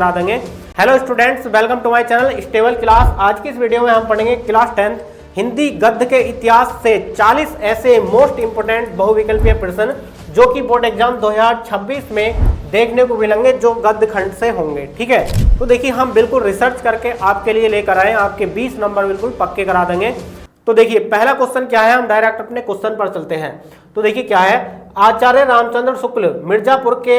करा देंगे। Hello students, welcome to my channel stable class. आज की इस वीडियो में हम पढ़ेंगे क्लास 10 हिंदी गद्य के इतिहास से 40 ऐसे मोस्ट इंपोर्टेंट बहुविकल्पीय प्रश्न जो कि बोर्ड एग्जाम 2026 में देखने को मिलेंगे, जो गद्य खंड से होंगे। ठीक है, तो देखिए हम बिल्कुल रिसर्च करके आपके लिए लेकर आए, आपके 20 नंबर बिल्कुल पक्के करा देंगे। तो देखिए पहला क्वेश्चन क्या है, हम डायरेक्ट अपने क्वेश्चन पर चलते हैं। तो देखिए क्या है, आचार्य रामचंद्र शुक्ल मिर्जापुर के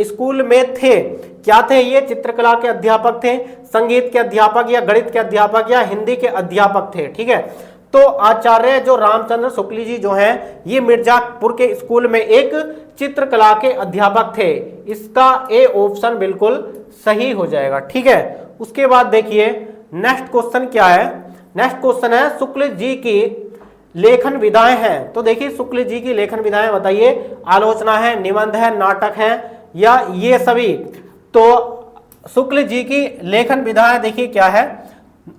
स्कूल में थे। क्या थे ये? चित्रकला के अध्यापक थे, संगीत के अध्यापक या गणित के अध्यापक या हिंदी के अध्यापक थे। ठीक है, तो आचार्य जो रामचंद्र शुक्ल जी जो हैं, ये मिर्जापुर के स्कूल में एक चित्रकला के अध्यापक थे। इसका ए ऑप्शन बिल्कुल सही हो जाएगा। ठीक है, उसके बाद देखिए नेक्स्ट क्वेश्चन क्या है। नेक्स्ट क्वेश्चन है शुक्ल जी की लेखन विधाएं हैं। तो देखिए शुक्ल जी की लेखन विधाएं बताइए, आलोचना है, निबंध है, नाटक है या ये सभी। तो शुक्ल जी की लेखन विधाएं देखिए क्या है,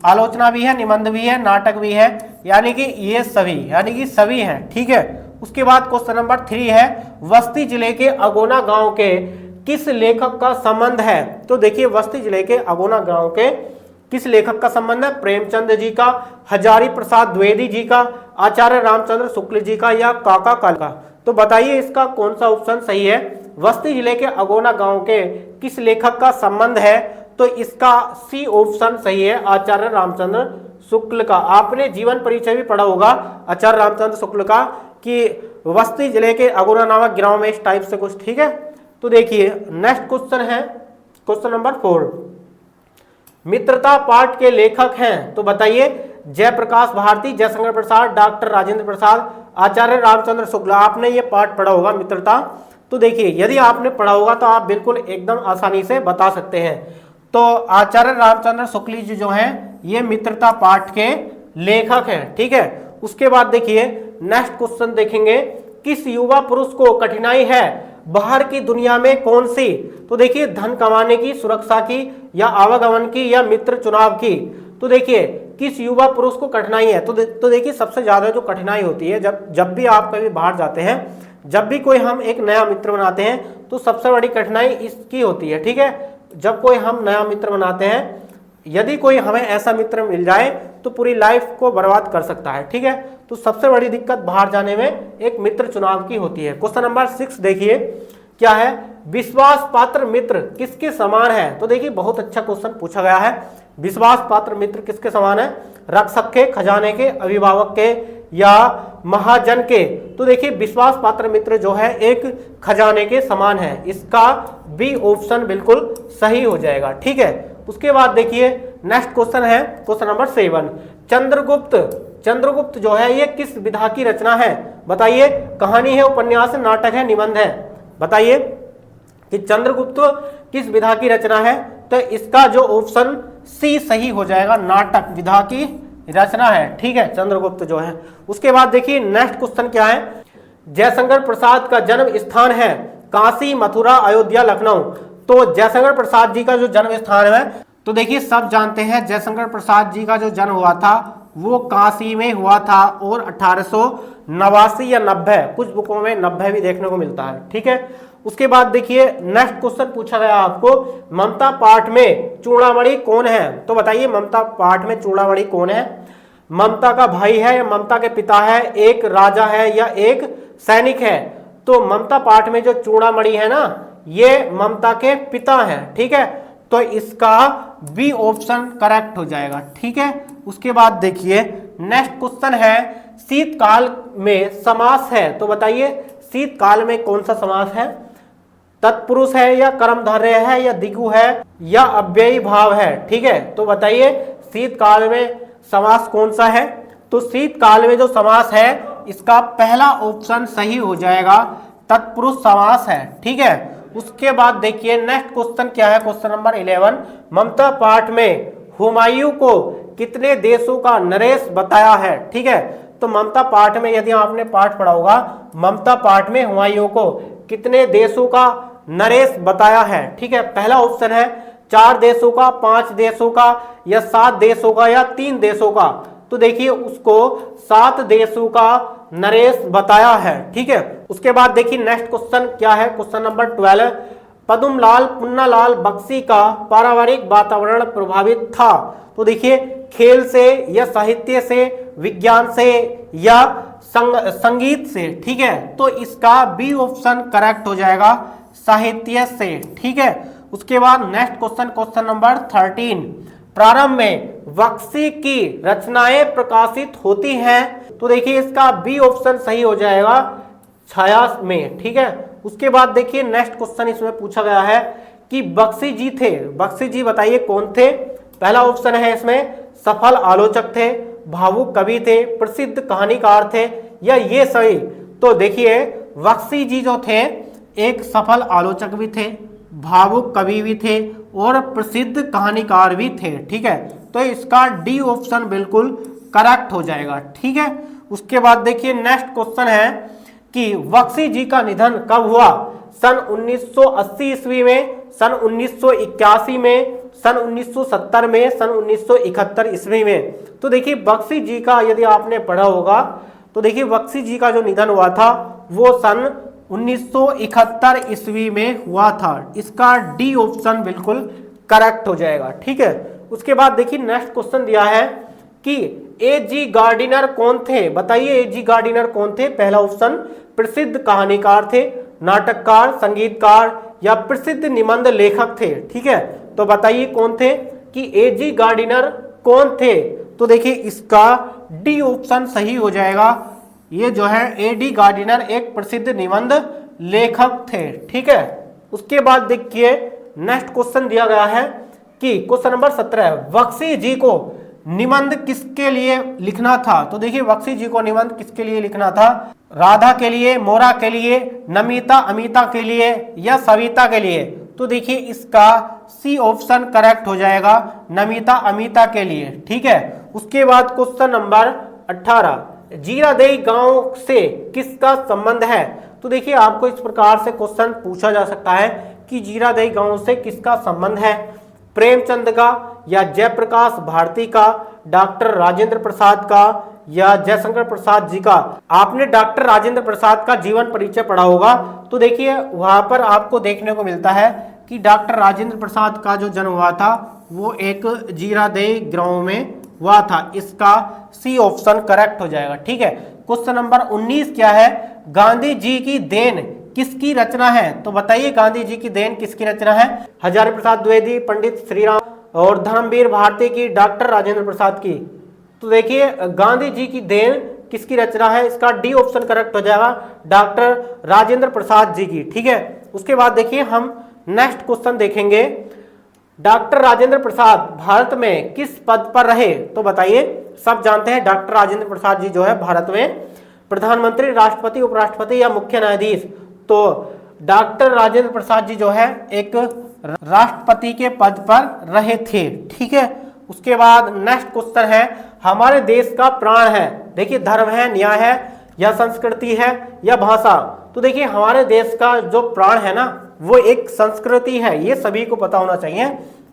आलोचना भी है, निबंध भी है, नाटक भी है, यानी कि ये सभी, यानी कि सभी हैं। ठीक है, उसके बाद क्वेश्चन नंबर 3 है, बस्ती जिले के अगोना गांव के किस लेखक का संबंध है। तो देखिए बस्ती जिले के अगोना गांव के किस लेखक का संबंध है? प्रेमचंद जी का, हजारी प्रसाद द्विवेदी जी का, आचार्य रामचंद्र शुक्ल जी का या काका काल का। तो बताइए इसका कौन सा ऑप्शन सही है? बस्ती जिले के अगोना गांव के किस लेखक का संबंध है? तो इसका सी ऑप्शन सही है, आचार्य रामचंद्र शुक्ल का। आपने जीवन परिचय भी पढ़ा होगा आचार्य रामचंद्र शुक्ल का, कि बस्ती जिले के अगोना नामक गांव में इस टाइप से कुछ। ठीक है, तो देखिए नेक्स्ट क्वेश्चन है क्वेश्चन नंबर 4, मित्रता पाठ के लेखक हैं। तो बताइए जयप्रकाश भारती, जयशंकर प्रसाद, डॉक्टर राजेंद्र प्रसाद, आचार्य रामचंद्र शुक्ल। आपने ये पाठ पढ़ा होगा मित्रता। तो देखिए यदि आपने पढ़ा होगा तो आप बिल्कुल एकदम आसानी से बता सकते हैं। तो आचार्य रामचंद्र शुक्ल जी जो हैं, ये मित्रता पाठ के लेखक हैं। ठीक है, उसके बाद देखिए नेक्स्ट क्वेश्चन देखेंगे, किस युवा पुरुष को कठिनाई है बाहर की दुनिया में कौन सी? तो देखिए धन कमाने की, सुरक्षा की या आवागमन की या मित्र चुनाव की। तो देखिए किस युवा पुरुष को कठिनाई है? तो देखिए सबसे ज्यादा जो कठिनाई होती है जब भी आप कभी बाहर जाते हैं, जब भी कोई हम एक नया मित्र बनाते हैं, तो सबसे बड़ी कठिनाई इसकी होती है। ठीक है, जब कोई हम नया मित्र बनाते हैं, यदि कोई हमें ऐसा मित्र मिल जाए तो पूरी लाइफ को बर्बाद कर सकता है। ठीक है, तो सबसे बड़ी दिक्कत बाहर जाने में एक मित्र चुनाव की होती है। क्वेश्चन नंबर 6 देखिए क्या है, विश्वास पात्र मित्र किसके समान है? तो देखिए बहुत अच्छा क्वेश्चन पूछा गया है, विश्वास पात्र मित्र किसके समान है? रक्षक के, खजाने के, अभिभावक के या महाजन के। तो देखिए विश्वास पात्र मित्र जो है एक खजाने के समान है। इसका बी ऑप्शन बिल्कुल सही हो जाएगा। ठीक है, उसके बाद देखिए नेक्स्ट क्वेश्चन है क्वेश्चन नंबर 7, चंद्रगुप्त जो है ये किस विधा की रचना है? बताइए, कहानी है, उपन्यास, नाटक है, निबंध है। बताइए कि चंद्रगुप्त किस विधा की रचना है? तो इसका जो ऑप्शन सी सही हो जाएगा, नाटक विधा की रचना है। ठीक है, चंद्रगुप्त जो है। उसके बाद देखिए नेक्स्ट क्वेश्चन क्या है, जयशंकर प्रसाद का जन्म स्थान है काशी, मथुरा, अयोध्या, लखनऊ। तो जयशंकर प्रसाद जी का जो जन्म स्थान है, तो देखिए सब जानते हैं जयशंकर प्रसाद जी का जो जन्म हुआ था वो काशी में हुआ था, और 1889 या 90, कुछ बुकों में 90 भी देखने को मिलता है। ठीक है, उसके बाद देखिए नेक्स्ट क्वेश्चन पूछा गया आपको, ममता पाठ में चूड़ामणि कौन है? तो बताइए ममता पाठ में चूड़ामणि कौन है? ममता का भाई है या ममता के पिता है, एक राजा है या एक सैनिक है? तो ममता पाठ में जो चूड़ामणि है ना, ये ममता के पिता हैं। ठीक है, तो इसका बी ऑप्शन करेक्ट हो जाएगा। ठीक है, उसके बाद देखिए नेक्स्ट क्वेश्चन है, शीतकाल में समास है। तो बताइए शीतकाल में कौन सा समास है? तत्पुरुष है या कर्मधारय है या दिगु है या अव्ययी भाव है? ठीक है, तो बताइए शीतकाल में समास कौन सा है? तो शीतकाल में जो समास है इसका पहला ऑप्शन सही हो जाएगा, तत्पुरुष समास है। ठीक है, उसके बाद देखिए नेक्स्ट क्वेश्चन क्या है, क्वेश्चन नंबर 11, ममता पाठ में हुमायूं को कितने देशों का नरेश बताया है? ठीक है, तो ममता पाठ में यदि आपने पाठ पढ़ा होगा, ममता पाठ में हुमायूं को कितने देशों का नरेश बताया है? ठीक है, पहला ऑप्शन है 4 देशों का, 5 देशों का या 7 देशों का या 3 देशों का। तो देखिए उसको 7 देशों का नरेश बताया है। ठीक है, उसके बाद देखिए नेक्स्ट क्वेश्चन क्या है, क्वेश्चन नंबर 12, पद्मलाल पुन्नालाल बख्शी का पारिवारिक वातावरण प्रभावित था? तो देखिए खेल से या साहित्य से, विज्ञान से या संगीत से। ठीक है, तो इसका बी ऑप्शन करेक्ट हो जाएगा, साहित्य से। ठीक है, उसके बाद नेक्स्ट क्वेश्चन, क्वेश्चन नंबर 13, प्रारंभ में बख्शी की रचनाएं प्रकाशित होती हैं? तो देखिए इसका बी ऑप्शन सही हो जाएगा, छाया में। ठीक है, उसके बाद देखिए नेक्स्ट क्वेश्चन इसमें पूछा गया है कि बख्शी जी थे, बख्शी जी बताइए कौन थे? पहला ऑप्शन है इसमें सफल आलोचक थे, भावुक कवि थे, प्रसिद्ध कहानीकार थे, या ये सही? तो देखिए बख्शी जी जो थे एक सफल आलोचक भी थे, भावुक कवि भी थे और प्रसिद्ध कहानीकार भी थे। ठीक है, तो इसका डी ऑप्शन बिल्कुल करेक्ट हो जाएगा। ठीक है, उसके बाद देखिए नेक्स्ट क्वेश्चन है कि बख्शी जी का निधन कब हुआ? सन 1980 ईस्वी में, सन 1981 में, सन 1970 में, सन 1971 ईस्वी में। तो देखिए बख्शी जी का यदि आपने पढ़ा होगा तो देखिए बख्शी जी का जो निधन हुआ था वो सन 1971 ईस्वी में हुआ था। इसका डी ऑप्शन बिल्कुल करेक्ट हो जाएगा। ठीक है, उसके बाद देखिए नेक्स्ट क्वेश्चन दिया है कि ए.जी. गार्डिनर कौन थे? बताइए ए.जी. गार्डिनर कौन थे? पहला ऑप्शन प्रसिद्ध कहानीकार थे, नाटककार, संगीतकार या प्रसिद्ध निबंध लेखक थे। ठीक है, तो बताइए कौन थे कि ए.जी. गार्डिनर कौन थे? तो देखिए इसका डी ऑप्शन सही हो जाएगा, ये जो है ए.डी. गार्डिनर एक प्रसिद्ध निबंध लेखक थे। ठीक है, उसके बाद देखिए नेक्स्ट क्वेश्चन दिया गया है कि क्वेश्चन नंबर 17, बख्शी जी को निबंध किसके लिए लिखना था? तो देखिए बख्शी जी को निबंध किसके लिए लिखना था? राधा के लिए, मोरा के लिए, नमिता अमिता के लिए या सविता के लिए? तो देखिए इसका सी ऑप्शन करेक्ट हो जाएगा, नमिता अमिता के लिए। ठीक है, उसके बाद क्वेश्चन नंबर 18, जीरादेई गांव से किसका संबंध है? तो देखिए आपको इस प्रकार से क्वेश्चन पूछा जा सकता है कि जीरादेई गांव से किसका संबंध है? प्रेमचंद का या जयप्रकाश भारती का, डॉक्टर राजेंद्र प्रसाद का या जयशंकर प्रसाद जी का? आपने डॉक्टर राजेंद्र प्रसाद का जीवन परिचय पढ़ा होगा, तो देखिए वहां पर आपको देखने को मिलता है कि डॉक्टर राजेंद्र प्रसाद का जो जन्म हुआ था वो एक जीरादेई गांव में हुआ था। इसका सी ऑप्शन करेक्ट हो जाएगा। ठीक है, क्वेश्चन नंबर 19 क्या है? गांधी जी की देन किसकी रचना है? तो बताइए गांधी जी की देन किसकी रचना है? हजारी प्रसाद द्विवेदी, पंडित श्रीराम और धर्मवीर भारती की, डॉक्टर राजेंद्र प्रसाद की? तो देखिए गांधी जी की देन किसकी रचना है? इसका डी ऑप्शन करेक्ट हो जाएगा, डॉक्टर राजेंद्र प्रसाद जी की। ठीक है, उसके बाद देखिए हम नेक्स्ट क्वेश्चन देखेंगे, डॉक्टर राजेंद्र प्रसाद भारत में किस पद पर रहे? तो बताइए, सब जानते हैं डॉक्टर राजेंद्र प्रसाद जी जो है भारत में प्रधानमंत्री, राष्ट्रपति, उपराष्ट्रपति या मुख्य न्यायाधीश? तो डॉक्टर राजेंद्र प्रसाद जी जो है एक राष्ट्रपति के पद पर रहे थे। ठीक है, उसके बाद नेक्स्ट क्वेश्चन है, हमारे देश का प्राण है? देखिए धर्म है, न्याय है या संस्कृति है या भाषा? तो देखिए हमारे देश का जो प्राण है ना वो एक संस्कृति है, ये सभी को पता होना चाहिए।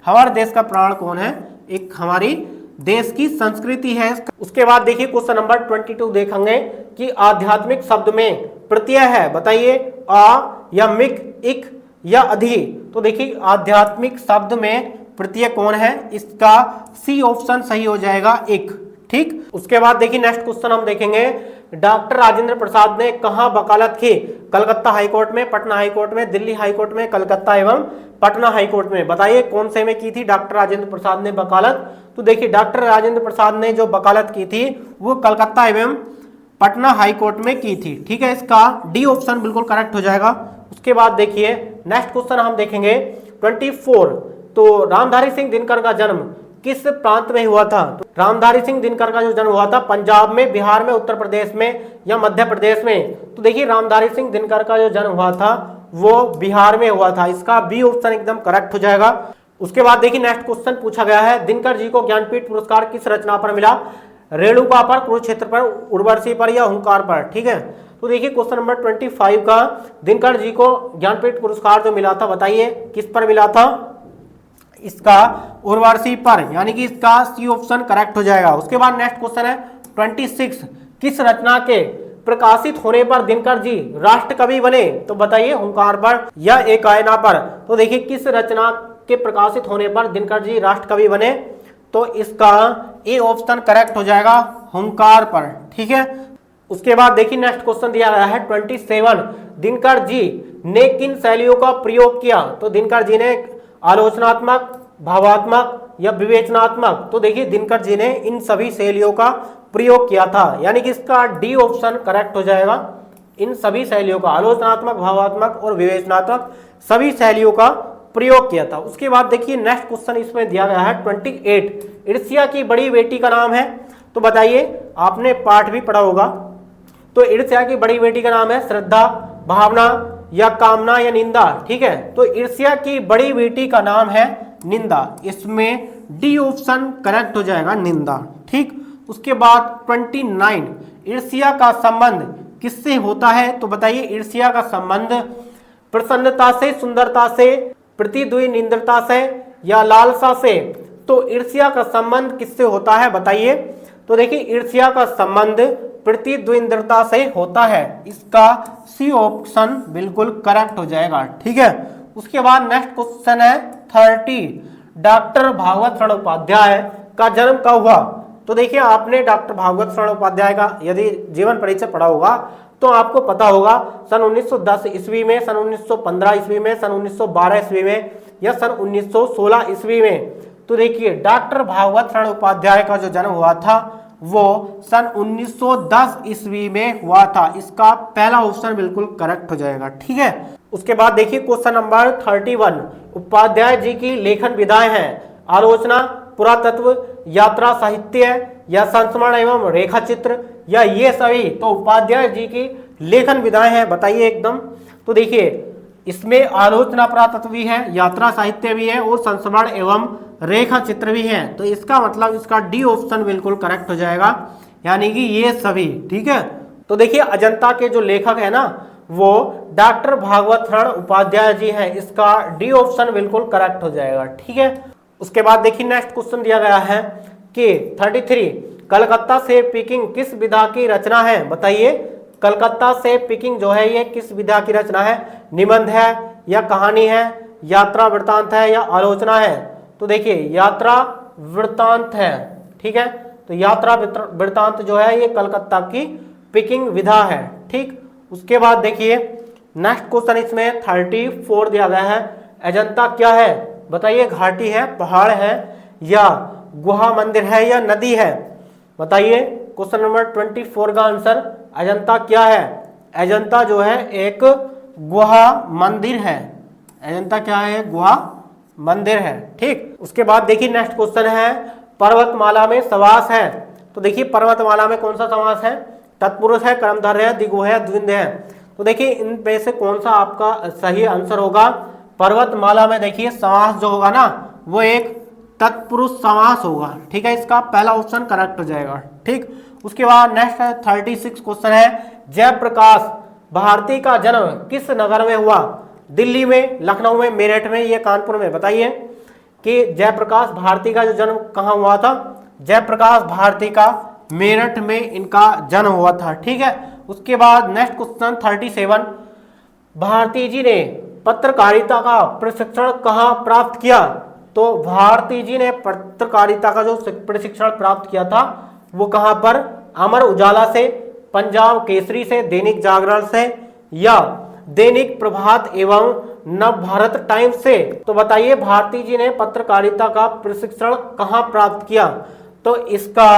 हमारे देश का प्राण कौन है? एक हमारी देश की संस्कृति है। उसके बाद देखिए क्वेश्चन नंबर 22 देखेंगे कि आध्यात्मिक शब्द में प्रत्यय है, बताइए आ या मिक, इक या अधि? तो देखिए आध्यात्मिक शब्द में प्रत्यय कौन है? इसका सी ऑप्शन सही हो जाएगा, इक। ठीक, उसके बाद देखिए नेक्स्ट क्वेश्चन हम देखेंगे, डॉक्टर राजेंद्र प्रसाद ने कहां वकालत की? कलकत्ता हाईकोर्ट में, पटना हाईकोर्ट में, दिल्ली हाईकोर्ट में, कलकत्ता एवं पटना हाईकोर्ट में? बताइए कौन से में की थी डॉक्टर राजेंद्र प्रसाद ने वकालत? तो देखिए डॉक्टर राजेंद्र प्रसाद ने जो वकालत की थी वो कलकत्ता एवं पटना हाईकोर्ट में की थी। ठीक है, इसका डी ऑप्शन बिल्कुल करेक्ट हो जाएगा। उसके बाद देखिए नेक्स्ट क्वेश्चन हम देखेंगे 24, तो रामधारी सिंह दिनकर का जन्म किस प्रांत में हुआ था? तो रामधारी सिंह दिनकर का जो जन्म हुआ था पंजाब में, बिहार में, उत्तर प्रदेश में या मध्य प्रदेश में? तो देखिए रामधारी सिंह दिनकर का जो जन्म हुआ था वो बिहार में हुआ था। इसका बी ऑप्शन एकदम करेक्ट हो जाएगा। उसके बाद देखिए नेक्स्ट क्वेश्चन पूछा गया है, दिनकर जी को ज्ञानपीठ पुरस्कार किस रचना पर मिला? रेणुका पर, कुरुक्षेत्र पर, उर्वशी पर या हुंकार पर? ठीक है, तो देखिए क्वेश्चन नंबर 25 का, दिनकर जी को ज्ञानपीठ पुरस्कार जो मिला था बताइए किस पर मिला था? इसका उर्वशी पर, यानी कि इसका सी ऑप्शन करेक्ट हो जाएगा। उसके बाद नेक्स्ट क्वेश्चन है 26, किस रचना के प्रकाशित होने पर दिनकर जी राष्ट्र कवि बने? तो बताइए हुंकार पर या एक आयना पर। तो देखिए किस रचना के प्रकाशित होने पर दिनकर जी राष्ट्र कवि बने? तो इसका ए ऑप्शन करेक्ट हो जाएगा, हुंकार पर। ठीक है, उसके बाद देखिए नेक्स्ट क्वेश्चन दिया गया है 27, दिनकर जी ने किन शैलियों का प्रयोग किया? तो दिनकर जी ने आलोचनात्मक, भावात्मक या विवेचनात्मक? तो देखिए दिनकर जी ने इन सभी शैलियों का प्रयोग किया था, यानी कि इसका डी ऑप्शन करेक्ट हो जाएगा। इन सभी शैलियों का, आलोचनात्मक, भावात्मक और विवेचनात्मक सभी शैलियों का प्रयोग किया था। उसके बाद देखिए नेक्स्ट क्वेश्चन इसमें दिया गया है 28, ईर्ष्या की बड़ी बेटी का नाम है? तो बताइए, आपने पाठ भी पढ़ा होगा। तो ईर्ष्या की बड़ी बेटी का नाम है श्रद्धा, भावना या कामना या निंदा? ठीक है, तो ईर्ष्या की बड़ी बेटी का नाम है निंदा। इसमें डी ऑप्शन करेक्ट हो जाएगा, निंदा। ठीक, उसके बाद 29, ईर्ष्या का संबंध किससे होता है? तो बताइए ईर्ष्या का संबंध प्रसन्नता से, सुंदरता से, प्रतिद्वंद्विता से या लालसा से? तो ईर्ष्या का संबंध किससे होता है बताइए? तो देखिए ईर्ष्या का संबंध प्रतिद्वंद्विता से होता है। इसका सी ऑप्शन बिल्कुल करेक्ट हो जाएगा। ठीक है, उसके बाद नेक्स्ट क्वेश्चन है 30, डॉक्टर भागवत शरण उपाध्याय का जन्म कब हुआ? तो देखिए आपने डॉक्टर भागवत शरण उपाध्याय का यदि जीवन परिचय पढ़ा होगा तो आपको पता होगा सन 1910 ईस्वी में, सन 1915 ईस्वी में, सन 1912 ईस्वी में या सन 1916 ईस्वी में। तो देखिए डॉक्टर भागवत शरण उपाध्याय का जो जन्म हुआ था वो सन 1910 ईस्वी में हुआ था। इसका पहला ऑप्शन बिल्कुल करेक्ट हो जाएगा। ठीक है, उसके बाद देखिए क्वेश्चन नंबर 31, उपाध्याय जी की लेखन विधाएं हैं? आलोचना, पुरातत्व, यात्रा साहित्य या संस्मरण एवं रेखा चित्र या ये सभी? तो उपाध्याय जी की लेखन विधाएं हैं, बताइए एकदम। तो देखिए इसमें आलोचना, पुरातत्व भी है, यात्रा साहित्य भी है और संस्मरण एवं रेखा चित्र भी है। तो इसका मतलब इसका डी ऑप्शन बिल्कुल करेक्ट हो जाएगा, यानी कि ये सभी। ठीक है, तो देखिए अजंता के जो लेखक है ना वो डॉक्टर भागवत शरण उपाध्याय जी हैं। इसका डी ऑप्शन बिल्कुल करेक्ट हो जाएगा। ठीक है, उसके बाद देखिए नेक्स्ट क्वेश्चन दिया गया है कि 33, कलकत्ता से पिकिंग किस विधा की रचना है? बताइए कलकत्ता से पिकिंग जो है ये किस विधा की रचना है? निबंध है या कहानी है, यात्रा वृत्तांत है या आलोचना है? तो देखिए यात्रा वृत्तांत है। ठीक है, तो यात्रा वृत्तांत जो है ये कलकत्ता की पिकिंग विधा है। ठीक, उसके बाद देखिए नेक्स्ट क्वेश्चन इसमें 34 दिया गया है, अजंता क्या है? बताइए घाटी है, पहाड़ है या गुहा मंदिर है या नदी है? बताइए क्वेश्चन नंबर 24 का आंसर अजंता क्या है? अजंता जो है एक गुहा मंदिर है। अजंता क्या है? गुहा मंदिर है। ठीक, उसके बाद देखिए नेक्स्ट क्वेश्चन है पर्वतमाला में समास है? तो देखिए पर्वतमाला में कौन सा समास है? तत्पुरुष है, कर्मधारय है, द्विगु है, द्विंद है? तो देखिए इन पे से कौन सा आपका सही आंसर होगा? पर्वतमाला में देखिए समास जो होगा ना वो एक तत्पुरुष समास होगा। ठीक है, इसका पहला ऑप्शन करेक्ट हो जाएगा। ठीक, उसके बाद नेक्स्ट 36 क्वेश्चन है, जयप्रकाश भारती का जन्म किस नगर में हुआ? दिल्ली में, लखनऊ में, मेरठ में या कानपुर में? बताइए कि जयप्रकाश भारती का जो जन्म कहाँ हुआ था? जयप्रकाश भारती का मेरठ में इनका जन्म हुआ था। ठीक है, उसके बाद नेक्स्ट क्वेश्चन 37, भारती जी ने पत्रकारिता का प्रशिक्षण कहाँ प्राप्त किया? तो भारती जी ने पत्रकारिता का जो प्रशिक्षण प्राप्त किया था वो कहाँ पर? अमर उजाला से, पंजाब केसरी से, दैनिक जागरण से या दैनिक प्रभात एवं नव भारत टाइम्स से? तो बताइए भारती जी ने पत्रकारिता का प्रशिक्षण कहाँ प्राप्त किया? तो इसका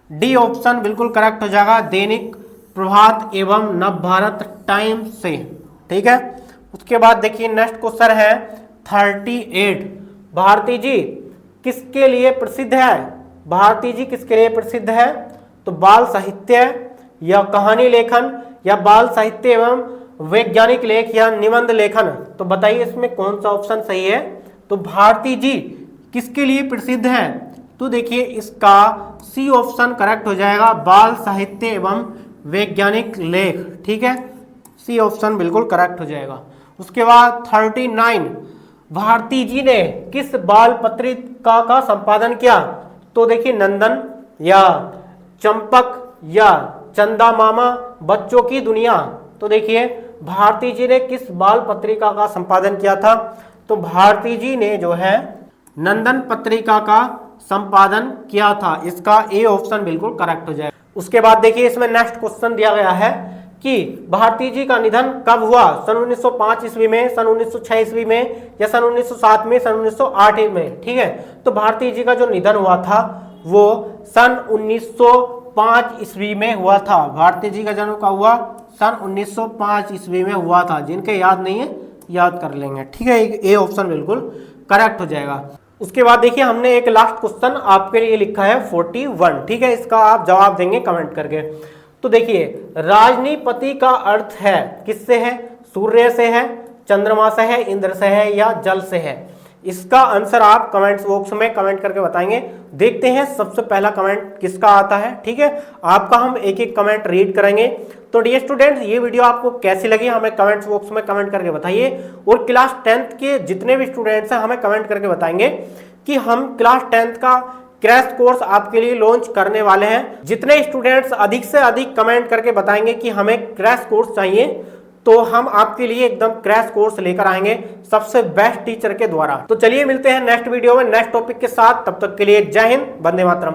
डी ऑप्शन बिल्कुल करेक्ट हो जाएगा, दैनिक प्रभात एवं नव भारत टाइम्स से। ठीक है, उसके बाद देखिए नेक्स्ट क्वेश्चन है 38, भारती जी किसके लिए प्रसिद्ध है? भारती जी किसके लिए प्रसिद्ध है? तो बाल साहित्य या कहानी लेखन या बाल साहित्य एवं वैज्ञानिक लेख या निबंध लेखन? तो बताइए इसमें कौन सा ऑप्शन सही है? तो भारती जी किसके लिए प्रसिद्ध है? तो देखिए इसका सी ऑप्शन करेक्ट हो जाएगा, बाल साहित्य एवं वैज्ञानिक लेख। ठीक है, सी ऑप्शन बिल्कुल करेक्ट हो जाएगा। उसके बाद 39, भारती जी ने किस बाल पत्रिका का संपादन किया? तो देखिए नंदन या चंपक या चंदा मामा, बच्चों की दुनिया। तो देखिए भारती जी ने किस बाल पत्रिका का संपादन किया था? तो भारती जी ने जो है नंदन पत्रिका का संपादन किया था। इसका ए ऑप्शन बिल्कुल करेक्ट हो जाएगा। उसके बाद देखिए इसमें नेक्स्ट क्वेश्चन दिया गया है कि भारती जी का निधन कब हुआ? सन 1905 ईस्वी में, सन 1906 ईस्वी में, या सन 1907 में, सन 1908 में। ठीक है, तो भारती जी का जो निधन हुआ था वो सन 1905 ईस्वी में हुआ था। भारती जी का जन्म कब हुआ? सन 1905 ईस्वी में हुआ था। जिनके याद नहीं है याद कर लेंगे। ठीक है, ए ऑप्शन बिल्कुल करेक्ट हो जाएगा। उसके बाद देखिए हमने एक लास्ट क्वेश्चन आपके लिए लिखा है 41। ठीक है, इसका आप जवाब देंगे कमेंट करके। तो देखिए राजनीपति का अर्थ है किससे है? सूर्य से है, चंद्रमा से है, इंद्र से है, या जल से है? इसका आंसर आप कमेंट्स बॉक्स में कमेंट करके बताएंगे। देखते हैं सबसे पहला कमेंट किसका आता है। ठीक है, आपका हम एक एक कमेंट रीड करेंगे। तो डियर स्टूडेंट्स, ये वीडियो आपको कैसी लगी हमें कमेंट्स बॉक्स में कमेंट करके बताइए। और क्लास 10th के जितने भी स्टूडेंट्स हैं हमें कमेंट करके बताएंगे कि हम क्लास 10th का क्रैश कोर्स आपके लिए लॉन्च करने वाले हैं। जितने स्टूडेंट्स अधिक से अधिक कमेंट करके बताएंगे कि हमें क्रैश कोर्स चाहिए, तो हम आपके लिए एकदम क्रैश कोर्स लेकर आएंगे सबसे बेस्ट टीचर के द्वारा। तो चलिए मिलते हैं नेक्स्ट वीडियो में नेक्स्ट टॉपिक के साथ। तब तक के लिए जय हिंद, वंदे मातरम।